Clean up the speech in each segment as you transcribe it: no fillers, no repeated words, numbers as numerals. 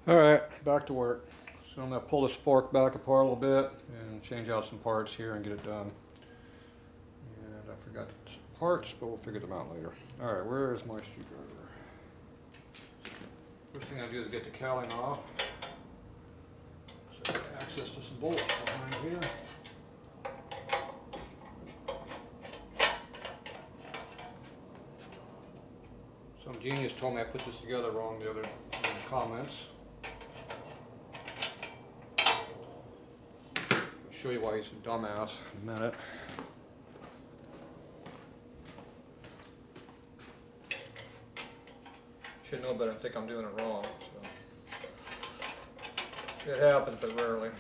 Alright, back to work. So I'm going to pull this fork back apart a little bit and change out some parts here and get it done. And I forgot some parts, but we'll figure them out later. Alright, where is my screwdriver? First thing I do is get the cowling off. So I have access to some bolts behind here. Some genius told me I put this together wrong the other in the comments. I'll show you why he's a dumbass in a minute. Should know better and think I'm doing it wrong. So. It happens, but rarely.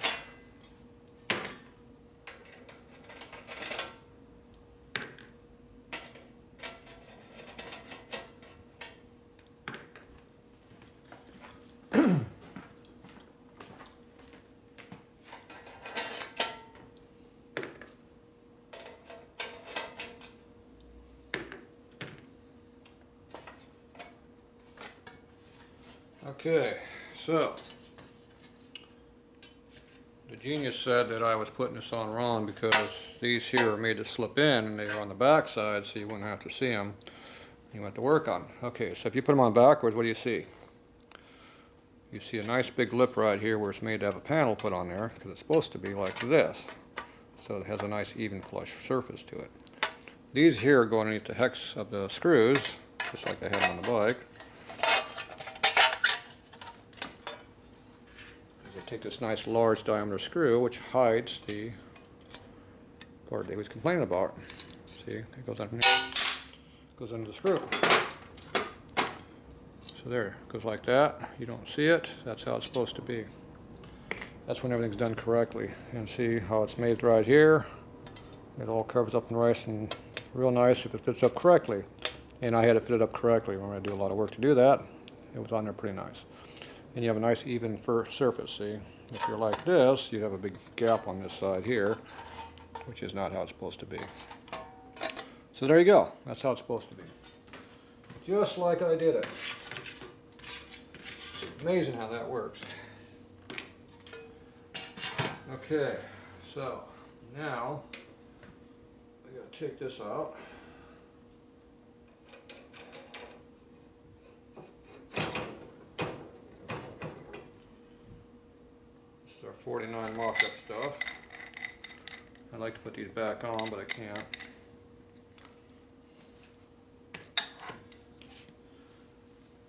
Okay, so the genius said that I was putting this on wrong because these here are made to slip in and they are on the back side so you wouldn't have to see them. You want to work on. Okay, so if you put them on backwards, what do you see? You see a nice big lip right here where it's made to have a panel put on there because it's supposed to be like this. So it has a nice even flush surface to it. These here go underneath the hex of the screws, just like I had on the bike. Take this nice large diameter screw which hides the part that he was complaining about. See, it goes under the screw. So there, it goes like that. You don't see it. That's how it's supposed to be. That's when everything's done correctly. And see how it's made right here. It all covers up nice and real nice if it fits up correctly. And I had it fitted up correctly. When I do a lot of work to do that, it was on there pretty nice. And you have a nice even surface, see? If you're like this, you have a big gap on this side here, which is not how it's supposed to be. So there you go. That's how it's supposed to be. Just like I did it. It's amazing how that works. Okay, so now I gotta take this out. Our 49 mock-up stuff. I'd like to put these back on, but I can't.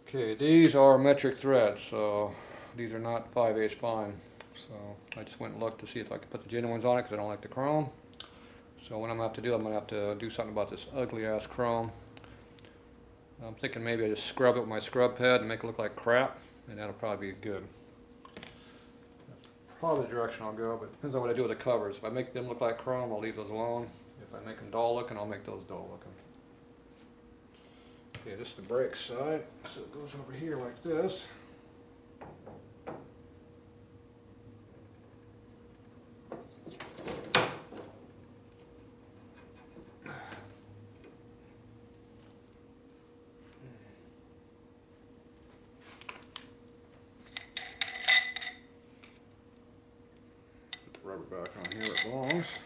Okay, these are metric threads, so these are not 5/8 fine. So I just went and looked to see if I could put the genuine ones on it because I don't like the chrome. So what I'm going to have to do, I'm going to have to do something about this ugly ass chrome. I'm thinking maybe I just scrub it with my scrub pad and make it look like crap, and that'll probably be good. Probably the direction I'll go, but it depends on what I do with the covers. If I make them look like chrome, I'll leave those alone. If I make them dull looking, I'll make those dull looking. Okay, this is the brake side, so it goes over here like this. Rubber back on here, it belongs.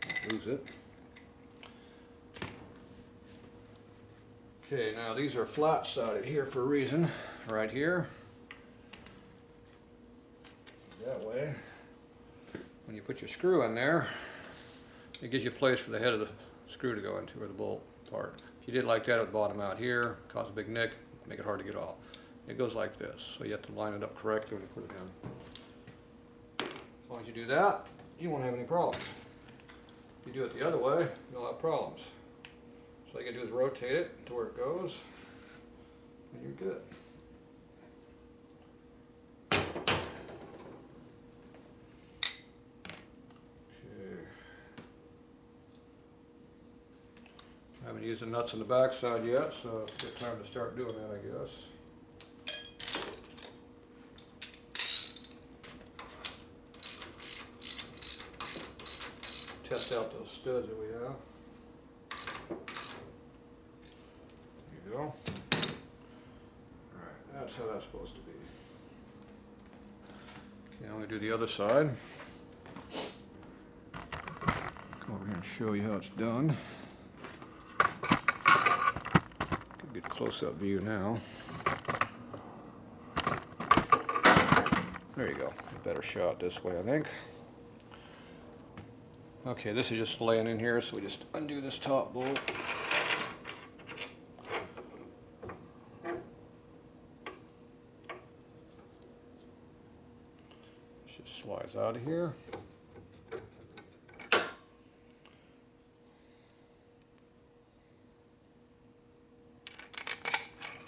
Don't lose it. Okay, now these are flat sided here for a reason. Right here. That way. When you put your screw in there, it gives you a place for the head of the screw to go into, or the bolt part. If you did like that, it would bottom out here, cause a big nick, make it hard to get off. It goes like this, so you have to line it up correctly when you put it in. As long as you do that, you won't have any problems. If you do it the other way, you'll have problems. So all you gotta do is rotate it to where it goes, and you're good. Okay. I haven't used the nuts on the back side yet, so it's good time to start doing that, I guess. Test out those studs that we have. There you go. Alright, that's how that's supposed to be. Okay, I'm going to do the other side. Come over here and show you how it's done. Get a close-up view now. There you go. A better shot this way, I think. Okay, this is just laying in here, so we just undo this top bolt. This just slides out of here.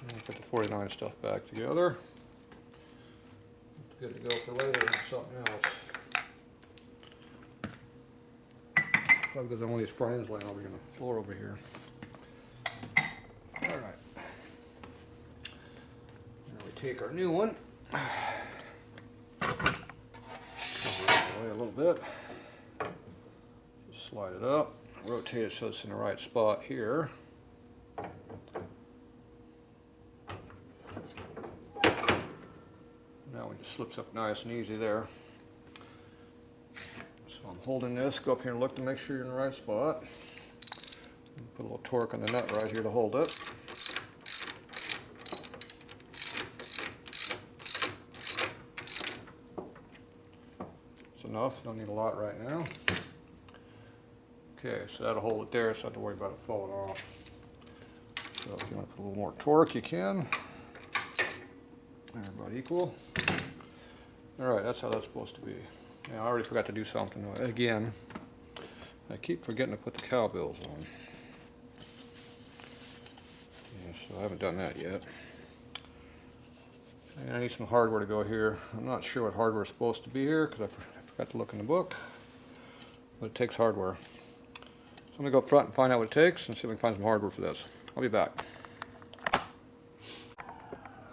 And put the 49 stuff back together. It's good to go for later and something else. Probably because I want these front ends laying over here on the floor over here. All right. Now we take our new one. Away a little bit. Just slide it up. Rotate it so it's in the right spot here. Now it just slips up nice and easy there. So I'm holding this, go up here and look to make sure you're in the right spot. Put a little torque on the nut right here to hold it. It's enough, don't need a lot right now. Okay, so that'll hold it there, so I don't have to worry about it falling off. So if you want to put a little more torque, you can. They're about equal. Alright, that's how that's supposed to be. Now, I already forgot to do something again. I keep forgetting to put the cowbells on. Yeah, so I haven't done that yet. And I need some hardware to go here. I'm not sure what hardware is supposed to be here because I forgot to look in the book. But it takes hardware. So I'm going to go up front and find out what it takes and see if we can find some hardware for this. I'll be back.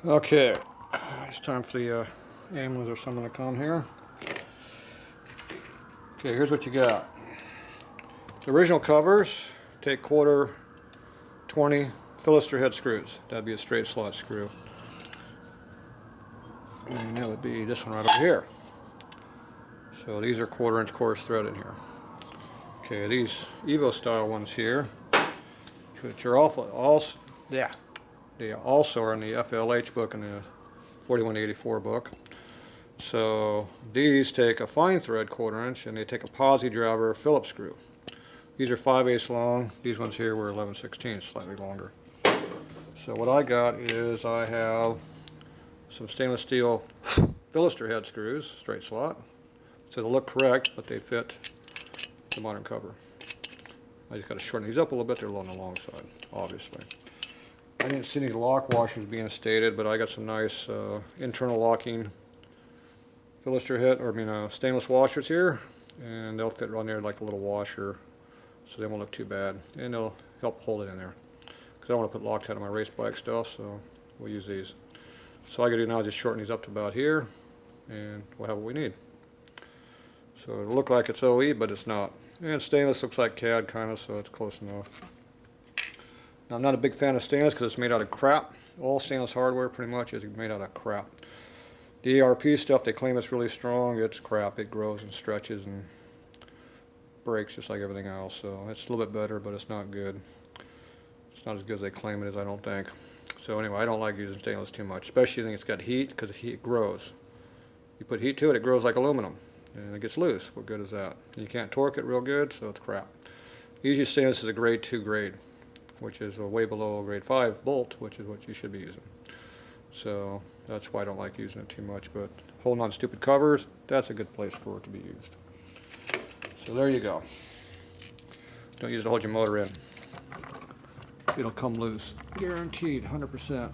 Okay, it's time for the ambulance or someone to come here. Okay, here's what you got. The original covers take 1/4, 20 Philister head screws. That'd be a straight slot screw. And that would be this one right over here. So these are 1/4 inch coarse thread in here. Okay, these Evo style ones here, which are they also are in the FLH book and the 4184 book. So these take a fine thread 1/4 inch and they take a posi driver Phillips screw. These are 5/8 long. These ones here were 11/16, slightly longer. So what I got is I have some stainless steel Philister head screws, straight slot. So they look correct, but they fit the modern cover. I just got to shorten these up a little bit. They're on the long side, obviously. I didn't see any lock washers being stated, but I got some nice internal locking Philister head, stainless washers here, and they'll fit on there like a little washer, so they won't look too bad, and they'll help hold it in there. Because I don't want to put Loctite on my race bike stuff, so we'll use these. So all I got to do now is just shorten these up to about here, and we'll have what we need. So it'll look like it's OE, but it's not. And stainless looks like CAD kind of, so it's close enough. Now, I'm not a big fan of stainless because it's made out of crap. All stainless hardware pretty much is made out of crap. The ERP stuff, they claim it's really strong. It's crap. It grows and stretches and breaks just like everything else. So it's a little bit better, but it's not good. It's not as good as they claim it is, I don't think. So anyway, I don't like using stainless too much, especially when it's got heat, because it grows. You put heat to it, it grows like aluminum, and it gets loose. What good is that? You can't torque it real good, so it's crap. Usually stainless is a grade 2 grade, which is way below a grade 5 bolt, which is what you should be using. So that's why I don't like using it too much, but holding on stupid covers, that's a good place for it to be used. So there you go. Don't use it to hold your motor in. It'll come loose. Guaranteed, 100%.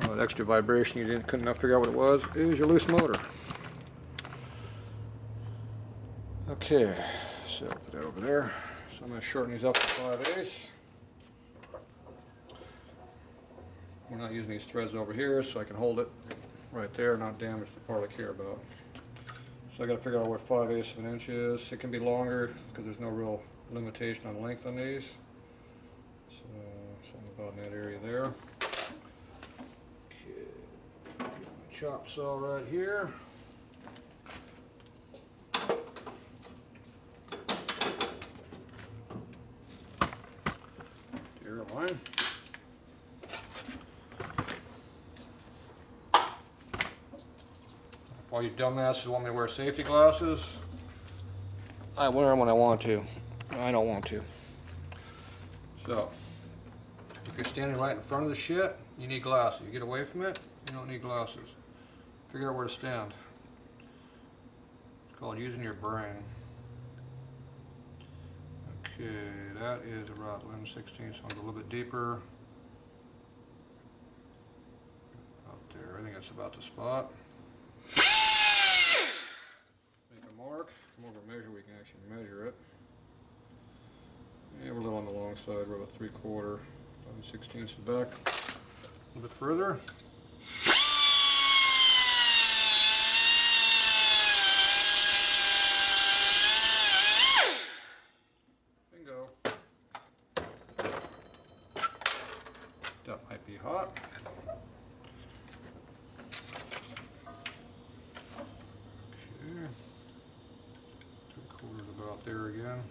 That extra vibration you couldn't figure out what it was is your loose motor. Okay, so put that over there. So I'm going to shorten these up to 5/8. We're not using these threads over here, so I can hold it right there, not damage the part I care about. So I got to figure out what 5/8 of an inch is. It can be longer because there's no real limitation on length on these. So something about in that area there. Okay, get my chop saw right here. Deer line. If all you dumbasses want me to wear safety glasses, I wear them when I want to. I don't want to. So, if you're standing right in front of the shit, you need glasses. You get away from it, you don't need glasses. Figure out where to stand. It's called using your brain. Okay, that is about 11/16, so I'll go a little bit deeper. Up there, I think that's about the spot. Make a mark, come over and measure, we can actually measure it. Yeah, we're a little on the long side, we're about 3/4, 11/16 back. A little bit further. Bingo. That might be hot. Okay. 3/4 about there again.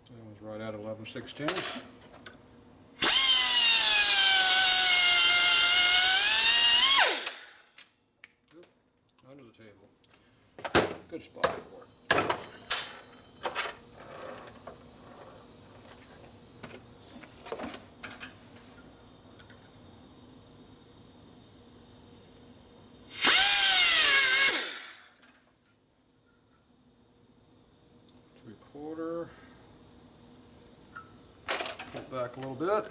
That was right at 11/16. Under the table. Good spot for it. Three-quarter. Pull back a little bit.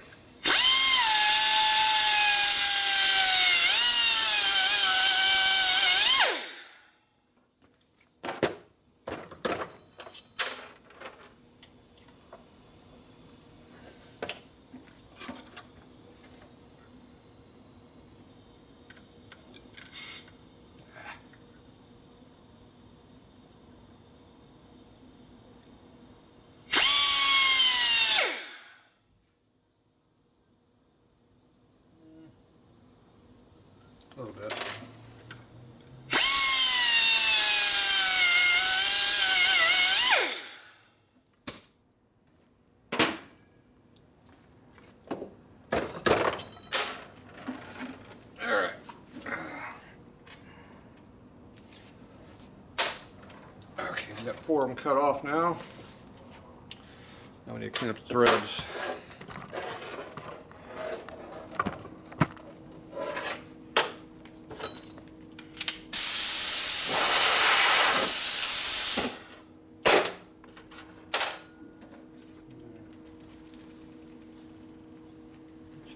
A little bit. All right. Okay, we got 4 of them cut off now. Now we need to clean up the threads.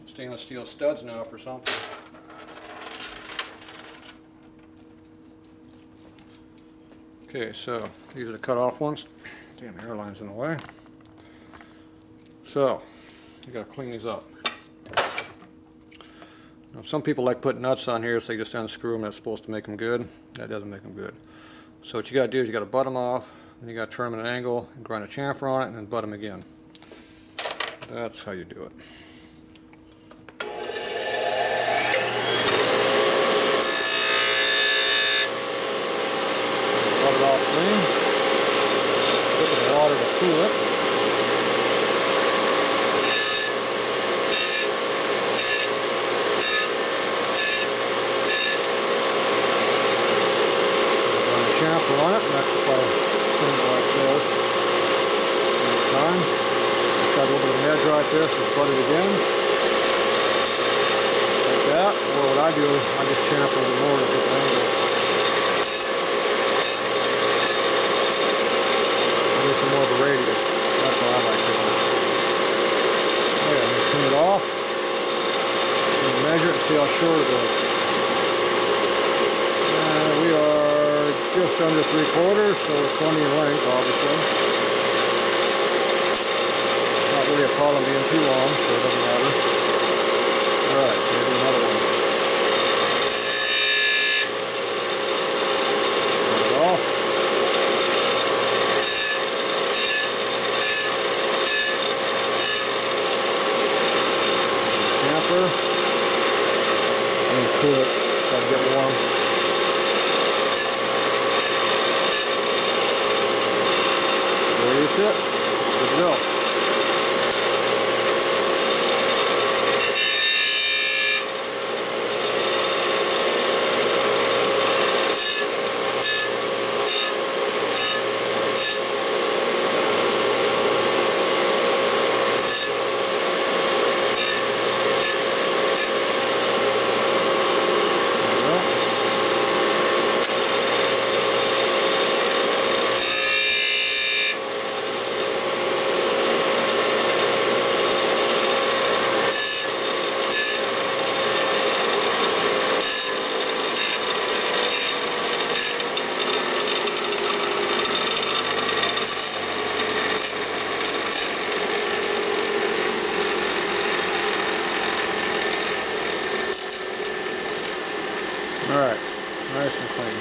Stainless steel studs now for something. Okay, so these are the cut off ones. Damn, the hairline's in the way. So you gotta clean these up. Now, some people like putting nuts on here so they just unscrew them. That's supposed to make them good. That doesn't make them good. So what you gotta do is you gotta butt them off, and you gotta turn them at an angle and grind a chamfer on it, and then butt them again. That's how you do it. Rub it off clean. Put it in water to cool it. Run the chamfer on it, and that's just by spinning it like this. Next time. It's got a little bit of an edge right there, so butt it again. Like that. Or what I do, I just chamfer it more at a different angle. Some more of a radius. That's how I like it. Okay, I'm going to clean it off. I'm going to measure it and see how short it is. We are just under 3/4, so it's 20 in length, obviously. Not really a problem being too long, so it doesn't matter. Alright, so we'll do another one. Cut it off. water. I'm going to cool it so I can get warm. Release it. Good to go. Alright, nice and clean.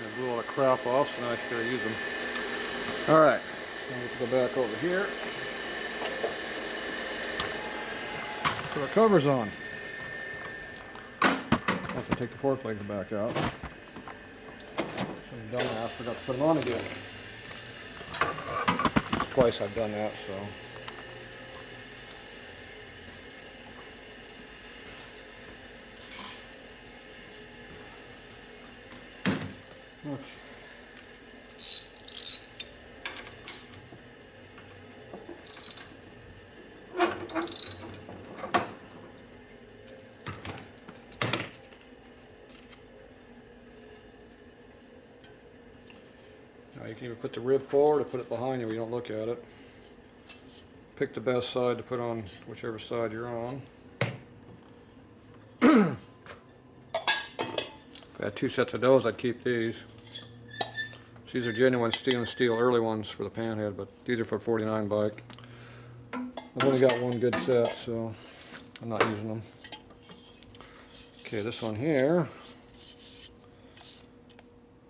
I blew all the crap off, so now I should use them. Alright, now we can go back over here. Put our covers on. Once I take the fork legs back out. Some dumbass forgot to put them on again. It's twice I've done that, so. Oops. Now you can either put the rib forward or put it behind you where you don't look at it. Pick the best side to put on whichever side you're on. If I had two sets of those, I'd keep these. So these are genuine stainless steel early ones for the panhead, but these are for 49 bike. I've only got one good set, so I'm not using them. Okay, this one here.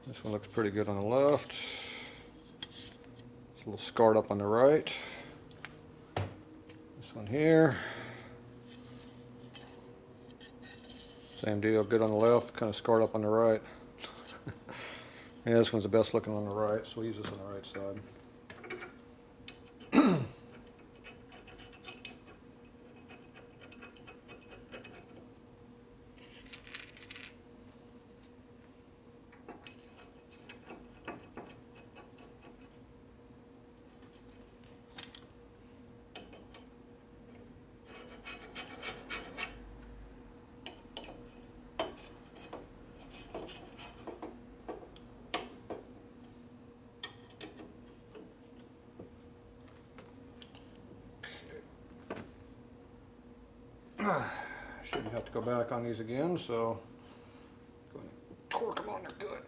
This one looks pretty good on the left. It's a little scarred up on the right. This one here. Same deal, good on the left, kind of scarred up on the right. Yeah, this one's the best looking on the right, so we'll use this on the right side. Shouldn't have to go back on these again, so go ahead and torque them on there good.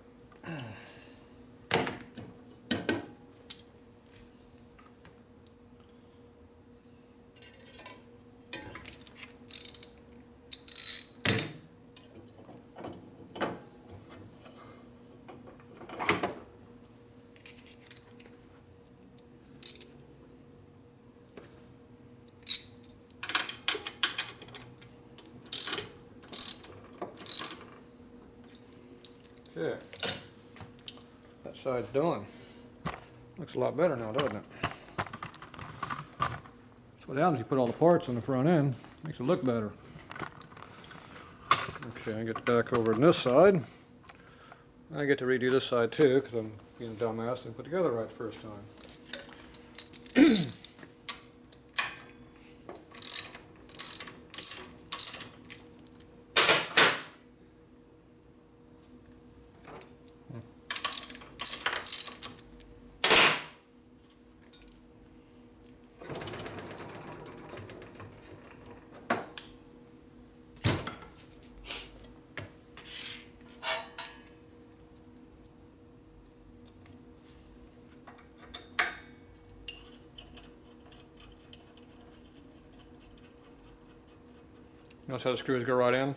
Okay, that side's done. Looks a lot better now, doesn't it? That's what happens if you put all the parts on the front end. Makes it look better. Okay, I get back over on this side. I get to redo this side too, because I'm being a dumbass and put together right the first time. Notice how the screws go right in?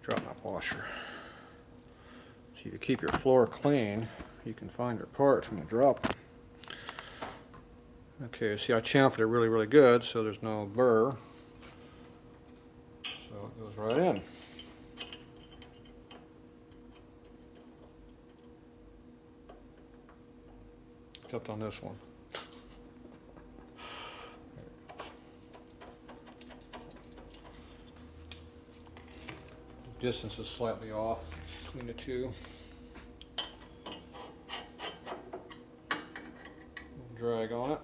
Drop my washer. So if you keep your floor clean, you can find your parts when you drop them. Okay, see I chamfered it really, really good so there's no burr. So it goes right in. Except on this one. The distance is slightly off between the two. Drag on it.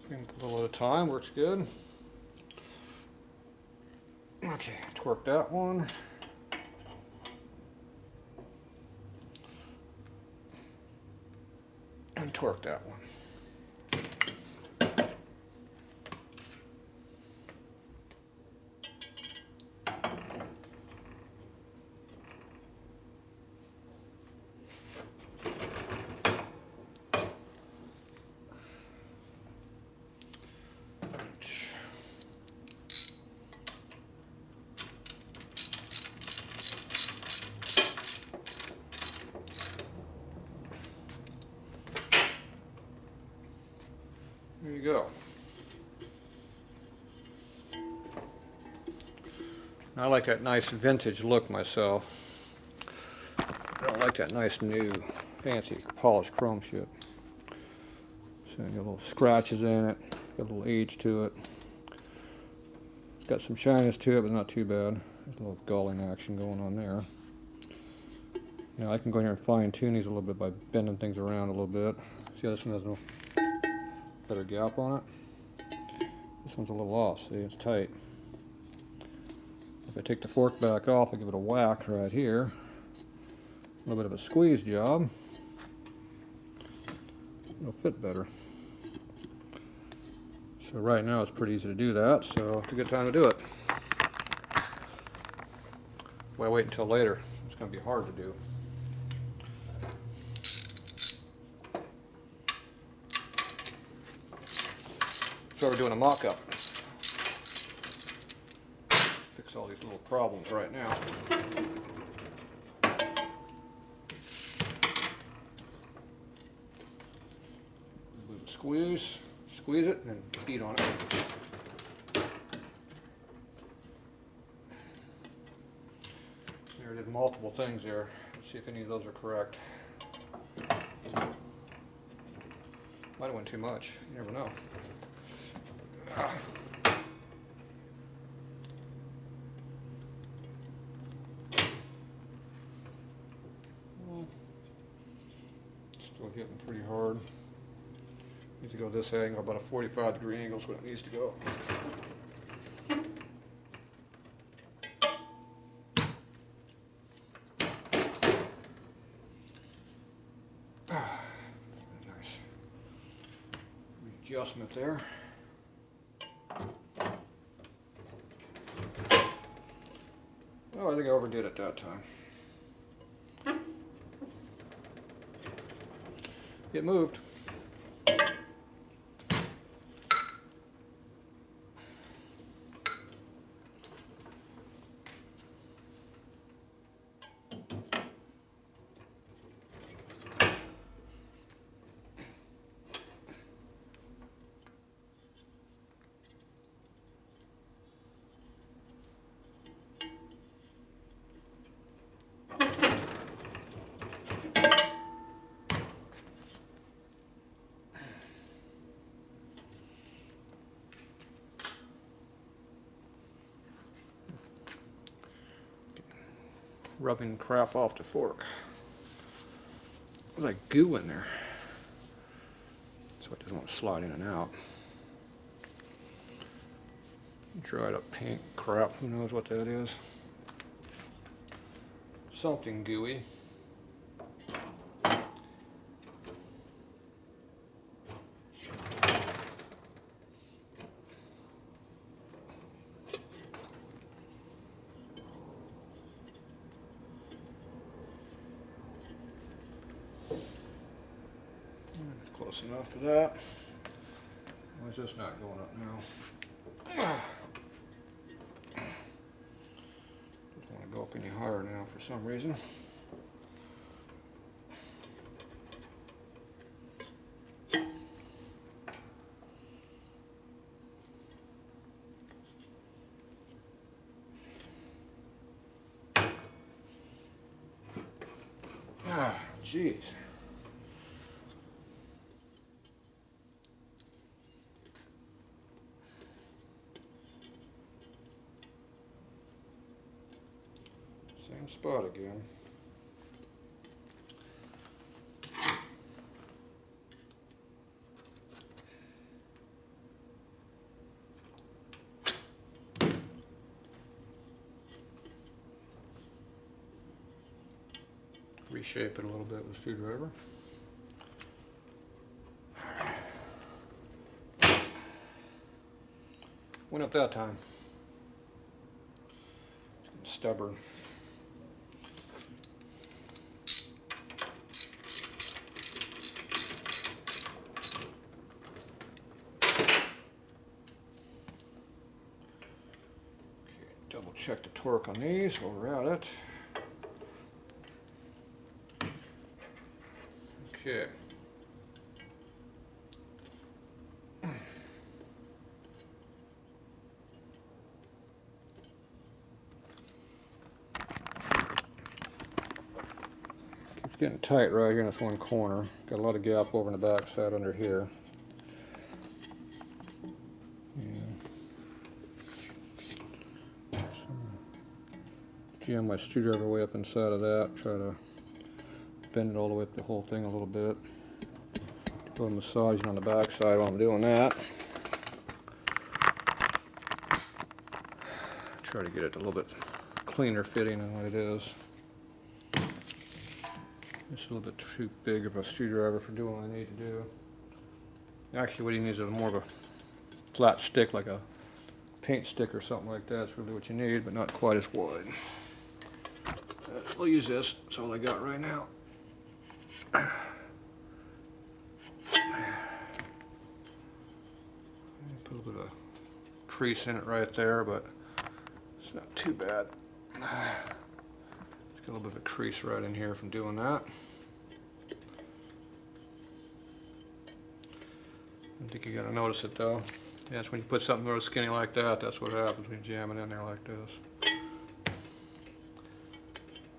A little at a time, works good. Okay, torque that one. And torque that one. There you go. I like that nice vintage look myself. I don't like that nice new fancy polished chrome shit. So you got little scratches in it, got a little age to it. It's got some shyness to it, but not too bad. There's a little galling action going on there. Now I can go in here and fine tune these a little bit by bending things around a little bit. See how this one has no better gap on it? This one's a little off, see, it's tight. If I take the fork back off, I give it a whack right here. A little bit of a squeeze job. It'll fit better. So right now it's pretty easy to do that, so it's a good time to do it. Why wait until later? It's going to be hard to do. So we're doing a mock-up. Fix all these little problems right now. Squeeze it, and beat on it. There, I did multiple things there. Let's see if any of those are correct. Might have went too much. You never know. Still hitting pretty hard. Needs to go this angle, about a 45-degree angle is what it needs to go. Nice adjustment there. Oh, I think I overdid it that time. It moved. Rubbing crap off the fork. There's like goo in there. So it doesn't want to slide in and out. Dried up paint crap, who knows what that is. Something gooey. Close enough for that. Why is this not going up now? Doesn't want to go up any higher now for some reason. Ah, jeez. Same spot again. Reshape it a little bit with a screwdriver. Went up that time. It's getting stubborn. Double check the torque on these while we're at it. Okay. It's getting tight right here in this one corner. Got a lot of gap over in the back side under here. Jam my screwdriver way up inside of that. Try to bend it all the way up the whole thing a little bit. Go massaging on the back side while I'm doing that. Try to get it a little bit cleaner fitting than what it is. It's a little bit too big of a screwdriver for doing what I need to do. Actually, what you need is more of a flat stick, like a paint stick or something like that. That's really what you need, but not quite as wide. We'll use this. That's all I got right now. Put a little bit of crease in it right there, but it's not too bad. It's got a little bit of a crease right in here from doing that. I think you gotta notice it though. Yeah, it's when you put something real skinny like that, that's what happens when you jam it in there like this.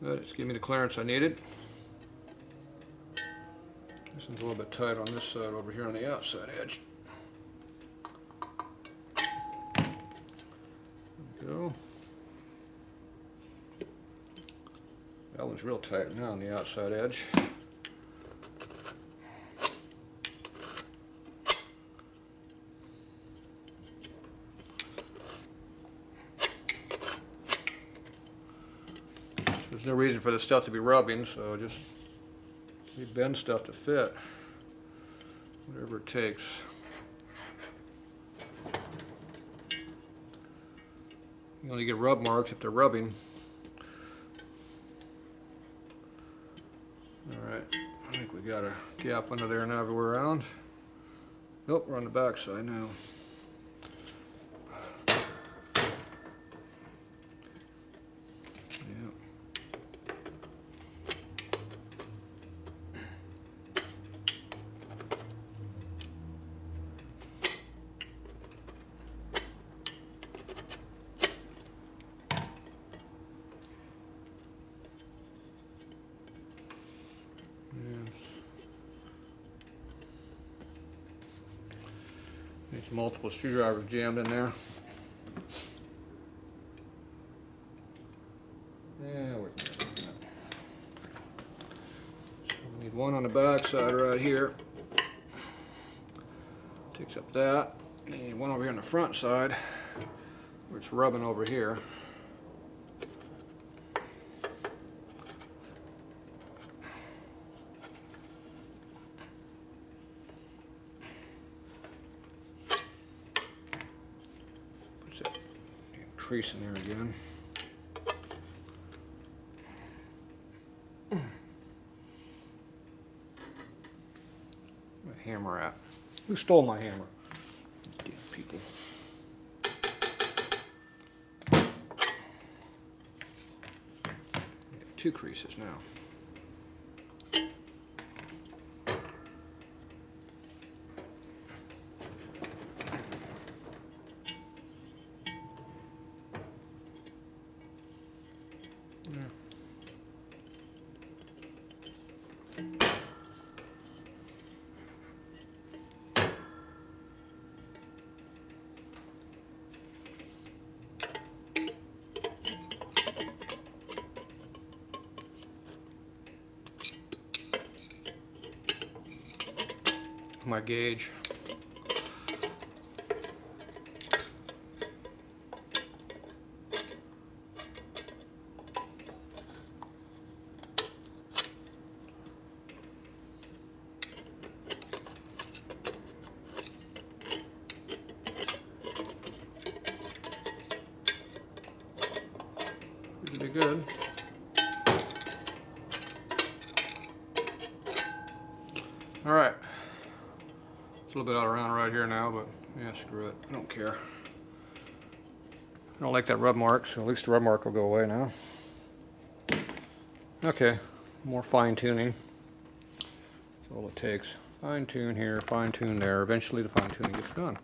But it's giving me the clearance I needed. This one's a little bit tight on this side over here on the outside edge. There we go. That one's real tight now on the outside edge. There's no reason for this stuff to be rubbing, so just you bend stuff to fit, whatever it takes. You only get rub marks if they're rubbing. Alright, I think we got a gap under there now we're around. Nope, we're on the back side now. Needs multiple screwdrivers jammed in there. Yeah, we're good. So we need one on the back side right here. Takes up that. And you need one over here on the front side where it's rubbing over here. Crease in there again. Where's my hammer at? Who stole my hammer? Damn people. Got 2 creases now. My gauge. Should be good. All right. It's a little bit out around right here now, but yeah, screw it. I don't care. I don't like that rub mark, so at least the rub mark will go away now. Okay, more fine tuning. That's all it takes. Fine tune here, fine tune there. Eventually the fine tuning gets done.